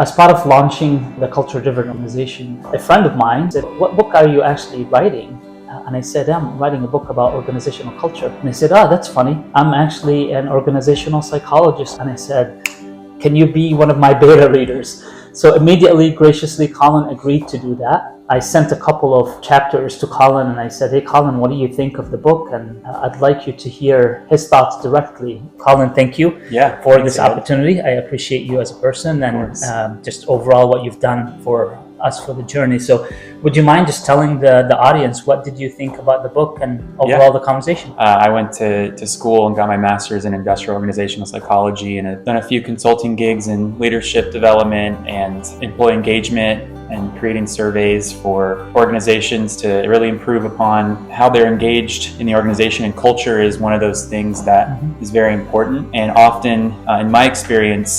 As part of launching the culture-driven organization, a friend of mine said, "What book are you actually writing?" And I said, "I'm writing a book about organizational culture." And he said, "Oh, that's funny. I'm actually an organizational psychologist." And I said, "Can you be one of my beta readers?" So immediately, graciously, Collin agreed to do that. I sent a couple of chapters to Collin and I said, "Hey, Collin, what do you think of the book? And I'd like you to hear his thoughts directly." Collin, thank you for this opportunity. I appreciate you as a person and just overall what you've done for us for the journey. So would you mind just telling the audience, what did you think about the book and overall the conversation? I went to school and got my master's in industrial organizational psychology, and I've done a few consulting gigs in leadership development and employee engagement and creating surveys for organizations to really improve upon how they're engaged in the organization. And culture is one of those things that is very important. And often, in my experience,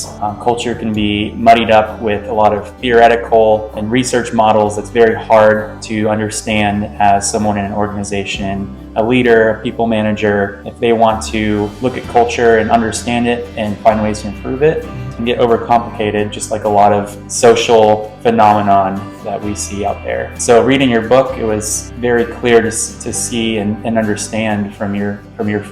culture can be muddied up with a lot of theoretical and research models that's very hard to understand as someone in an organization, a leader, a people manager. If they want to look at culture and understand it and find ways to improve it, it can get overcomplicated, just like a lot of social phenomenon that we see out there. So reading your book, it was very clear to see and understand from your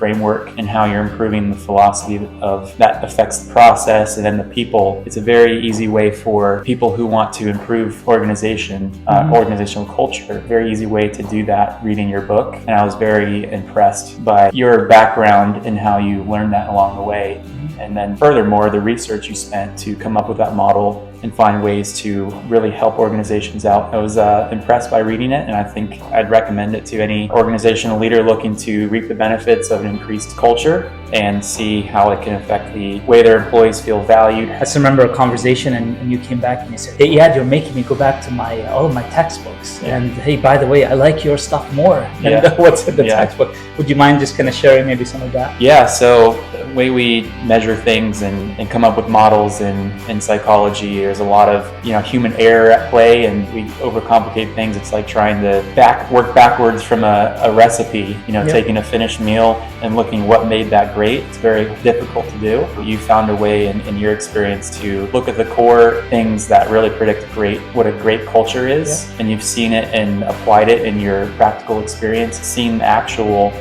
framework and how you're improving the philosophy of that affects the process and then the people. It's a very easy way for people who want to improve organizational culture, very easy way to do that reading your book. And I was very impressed by your background and how you learned that along the way. And then furthermore, the research you spent to come up with that model and find ways to really help organizations out. I was impressed by reading it, and I think I'd recommend it to any organizational leader looking to reap the benefits of an increased culture and see how it can affect the way their employees feel valued. I just remember a conversation and you came back and you said, "Hey, yeah, you're making me go back to all of my textbooks. And hey, by the way, I like your stuff more than what's in the textbook." Would you mind just kind of sharing maybe some of that? Yeah, so the way we measure things and come up with models in psychology, there's a lot of human error at play, and we overcomplicate things. It's like trying to work backwards from a recipe, taking a finished meal and looking what made that great. It's very difficult to do. You found a way in your experience to look at the core things that really predict what a great culture is, and you've seen it and applied it in your practical experience, seen actual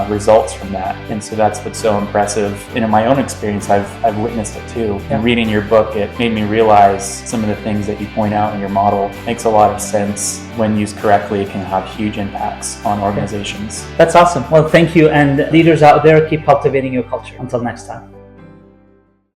results from that. And so that's what's so impressive. And in my own experience, I've witnessed it too. And reading your book, it made me realize some of the things that you point out in your model makes a lot of sense. When used correctly, it can have huge impacts on organizations. That's awesome. Well, thank you. And leaders out there, keep cultivating your culture. Until next time.